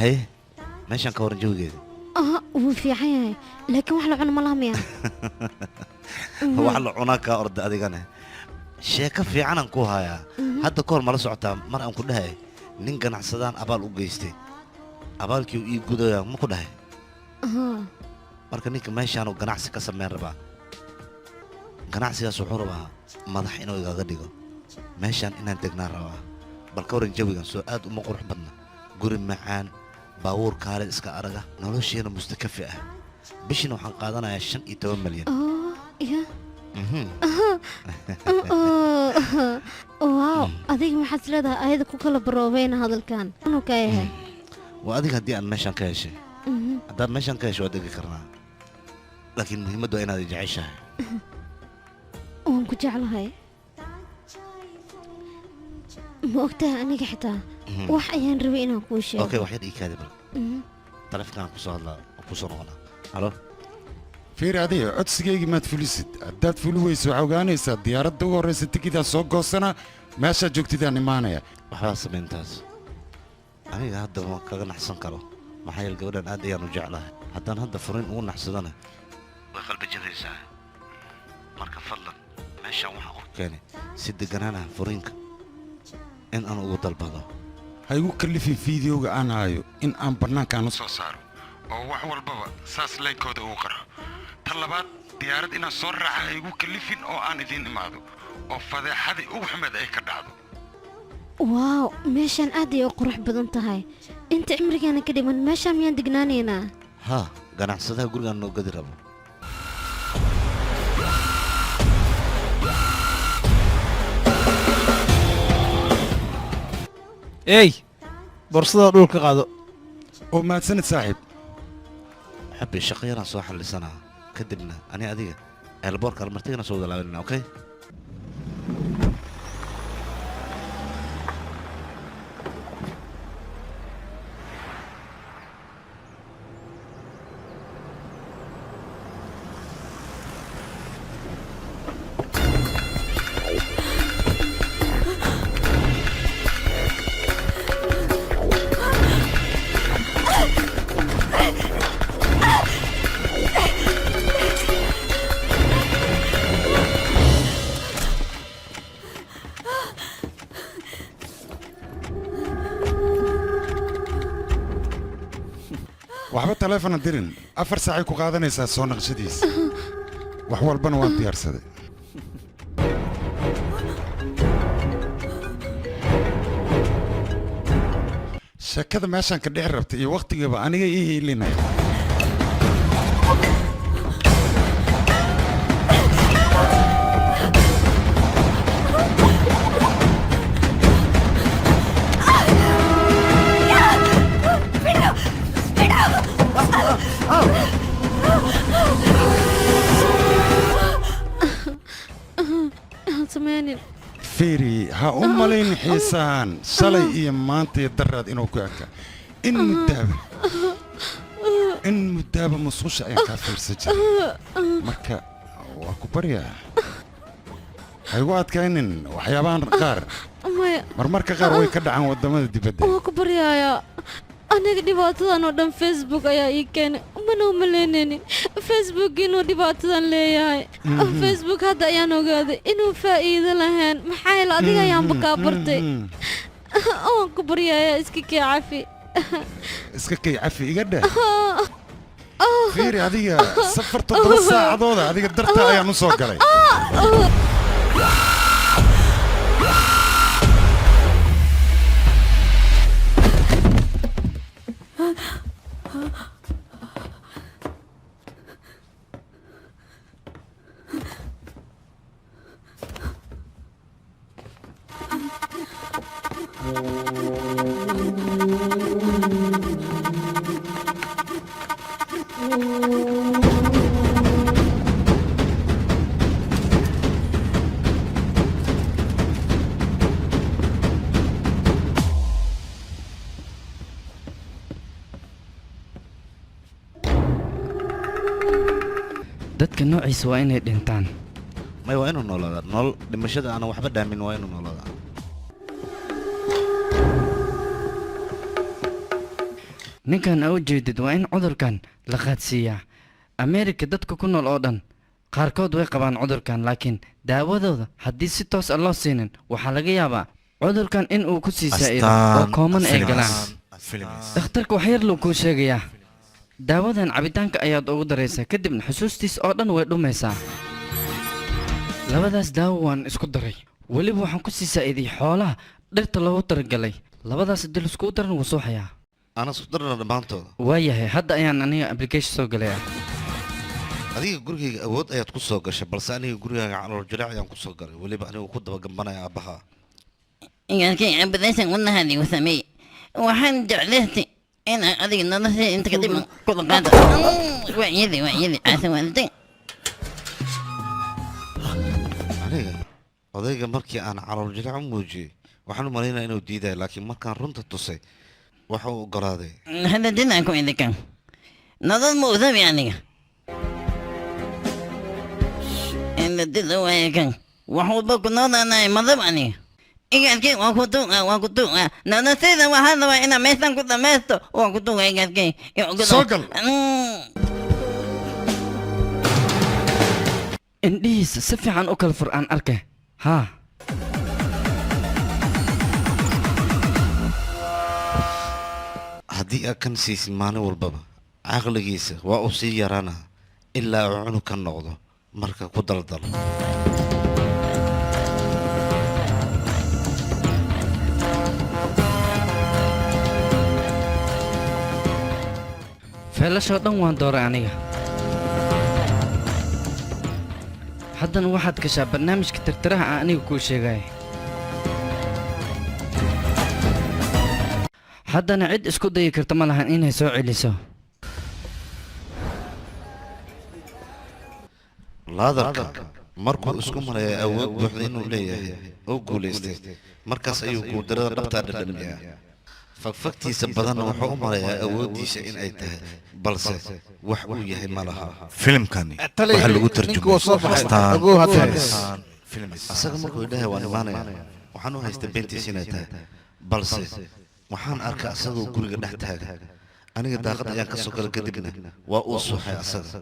هي ماشي كورن جوجي وفي حياة لكن وحلا عنا ملهم يا هو حلو عناك أرد أديقنا شيكا في عنا كوها يا هذا كور مرة سعتها مرة كلها نينجا نحصدان أبال وجيستي أبال كيو يجودو يا ما كلها marka ninka meeshaan oo ganacsi ka sameyn rabaa ganacsigaas wuxuu rabaa madax inuu igaga dhigo meeshaan inaan degnaa rabaa bal ka waran jawigan soo aad uma qurux badna guri macaan baabuur kaale iska araga nolosheena mustakafi ah bishina waxaan qaadanayaa 15 milyan واو أديك ما حد لها هذا كل بروفين هذا الكان أنا كايه وأديك هدي أن مشان كايش هذا مشان كايش وأديك كرنا لكن مهمة دو أنا دي عيشها وأنك جعلها ما وقتها أنا قحتها وحيان روينا كوشي أوكي واحد إيكادي بل طرف كان كوصل غلا ألو فير هذه عدسكي ما تفلسد أدات فلويس وعوغانيسا ديارة دوغور ريستي كده سوق قوسنا ماشا جوكتي داني مانايا وحاس بنتاز أنا هذا ما كان أحسن كرو ما حي الجودة عاد يا رجع له حتى هذا فرين أول نحسدنا وقلب جريسة مركب فضلا ماشي وحق كاني سد جنانا فرينك إن أنا أقول البضا هيقول كلفي فيديو أنا هايو إن أنا برنامج كانوا صاروا أو وحول بابا ساس لين كود أوقرا طلبات ديارة إن صور هيقول كلفين أو أنا دين إمادو أو فذا حد أو محمد أي كدعو واو ماشان أدي أقرح بدنتهاي أنت عمرك أنا كده من ماشان ميان دقنانينا ها قناع صدها يقول أنه قدر أبو إيه برصة دولك قادو وما سنة صاحب حبي الشقيرة صاح لسنة كدبنا أنا أديك البورك المرتين سود لنا أوكي waxba telefoon dirin 4 saac ay ku qaadanaysaa soo naqshadiis wax walbana waan diyaarsaday shakada meeshan ka dhex rabtay iyo waqtigaba aniga ii hiilinay فيري ها أمالين حسان صلي إيه مانتي درد إنه كأكا إن مدابة مصوش أي كافر سجل مركا وكبريا هايوات كاينين وحيابان غار مركا غار ويكدع عن ودمان دي بدأ وكبريا يا أنا دبعتها ودم فيسبوك يا إيكان منو ملينني فيسبوك إنه دبعتها ليه فيسبوك هذا يا نوجاد إنه فائدة لهن محايل أديك يا مكابرتي أو كبريا يا إسكي عافي إسكي عافي قدر فيري هذه سفرت 3 ساعة ضوضة هذه قدرتها يا نص وقري dadka noociisa waa inay dhintaan may waa inuu noolaada nool dhimashada aan waxba dhaamin waa inuu noolaada ninkan aa u jeedid waa in cudurkan la qaadsiiyaa ameerika dadka ku nool oo dhan qaarkood way qabaan cudurkan laakiin daawadooda haddii si toos ah loo siinin waxaa laga yaabaa cudurkan in uu ku sii saa'ido oo kooman ay galaan dhakhtarka wax yar luu kuu sheegayaa daawadan cabitaanka ayaad ugu daraysaa kadibna xusuustiis oo dhan way dhumaysaa labadaas daawo waan isku daray weliba waxaan ku sii saa'iday xoolaha dhirta loogu talagalay labadaas haddii laiskugu daran wuu suuxayaa أنا صدرنا دمانتو waayahay hadda ayaan aniga application soo galaya adiga gurigayga awood ayaad ku soo gashay balse aniga gurigaaga calool jiraac ayaan ku soo galay weliba anigu ku daba gambanaya aabbaha يمكن أبداً قلنا هذه وسمي وحن جعلتي أنا أدي النظر أنت كده كل قادة وعيدي عسى والدين aniga odayga markii aan calool jiraac u muujiyey waxaan u malaynaya inuu diiday laakiin markaan runta tusay waxa uu ogolaaday هذا دينا أكو إذا كان نظر مؤذب يعني إن الدين هو كان وحول بكو نظر أنا مضب يعني إيجاد كي وكتو نسيت وهذا وإنا ميسان كنت ميستو وكتو إيجاد كي Sokal. indhihiisa si fiican u kala fur aan arkay haa haddii aad kan siisid maalin walbaba caqligiisa waa uu sii yaraana ilaa uu cunug ka noqdo marka ku daldal feelashoo dhan waan dooray aniga haddana waxaad gashaa barnaamijka tirtiraha aan aniga kuu sheegaya haddana cid isku dayi karta ma lahan inay soo celiso laadarka markuu isku maraya awood buuxda inuu leeyahay oo guulaystay markaas ayuu guuldarada dhabtaa dhadhamiyaa fagfagtiisa badanna wuxuu u marayaa awooddiisa in ay tahay balse wax uu yahay ma laha filimkani waxaa lagu ninka waa soo baxay tarjumay ogow hadda asaga markuu idhahay waan imaanaya waxaan u haystay beentiisa inay tahay balse waxaan arkay asagoo guriga dhex taaga aniga daaqad ayaan ka soo galay kadibna waa uu suuxay asaga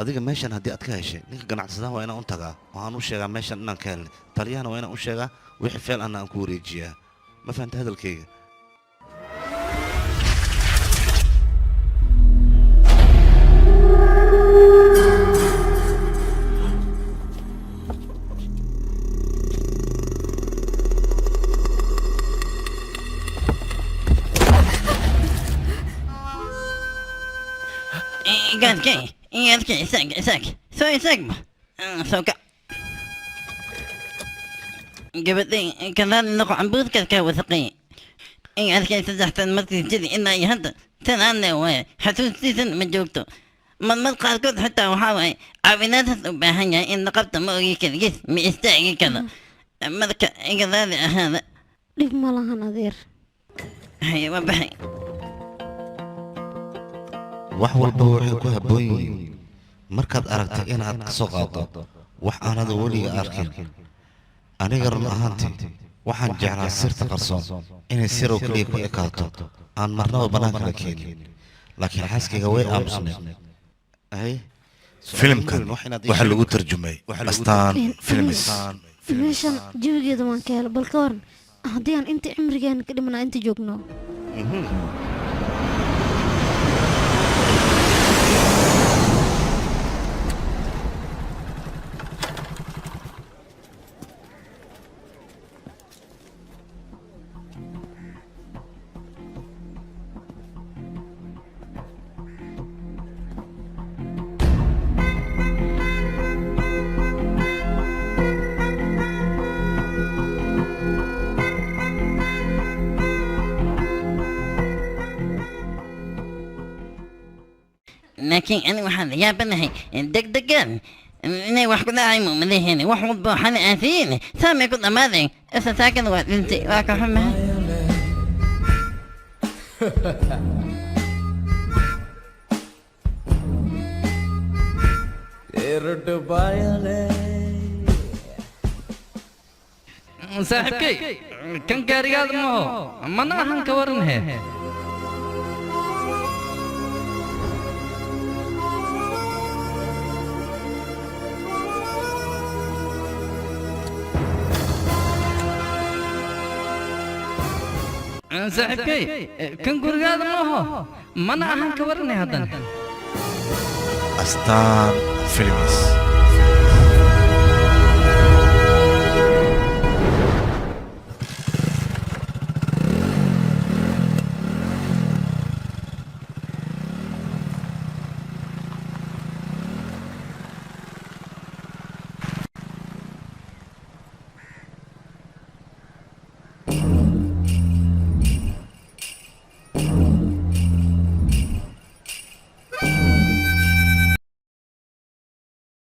adiga meeshan haddii aad ka heshay ninka ganacsadaha waa inaan u tagaa waxaan u sheegaa meeshan inaan ka helnay taliyahana waa inaan u sheegaa wixii feel anna aan ku wareejiyaa ma fahanta hadalkayga إيجاد كي ساك سوي سوكا قبلتي كذا نقع عبود كذا وثقي إيجاد كي تحت المركز جدي إنا يهد تنانا ويا حتى سيسن من جوكتو من قال كذا حتى وحاوي عبينات بهنيا إن قبت موجي كذا جس مستعجل كذا مركز كذا هذا dhib ma lahan adeer هي وبحي wax walba waxay ku habboon yihiin markaad aragtay inaad ka soo qaado wax aanad weliga arkin aniga run ahaantii waxaan jeclaa sirta qarsoon inay sirow keliya ku ekaato aan marnaba bannaanka la keenin laakiin xaaskayga way aamusneed ay filimkan waxaa lagu tarjumay astaan filmis meeshan jawigeeda waan ka helo bal ka waran haddii aan inta cimrigeena ka dhimanaa inta joogno laakiin ani waxaan la yaabanahay degdegan inay wax ku dhacay mumadaheeni wax walba waxaana aasiyin saamay ku dhammaadeen isa saakada waa dhintay waa ka xumahay saaxiibkay kan gaarigaada maaho mana ahan ka waran he saaxiibkay kan gurigaada maaho mana ahan ka waran he haddana astaan filmis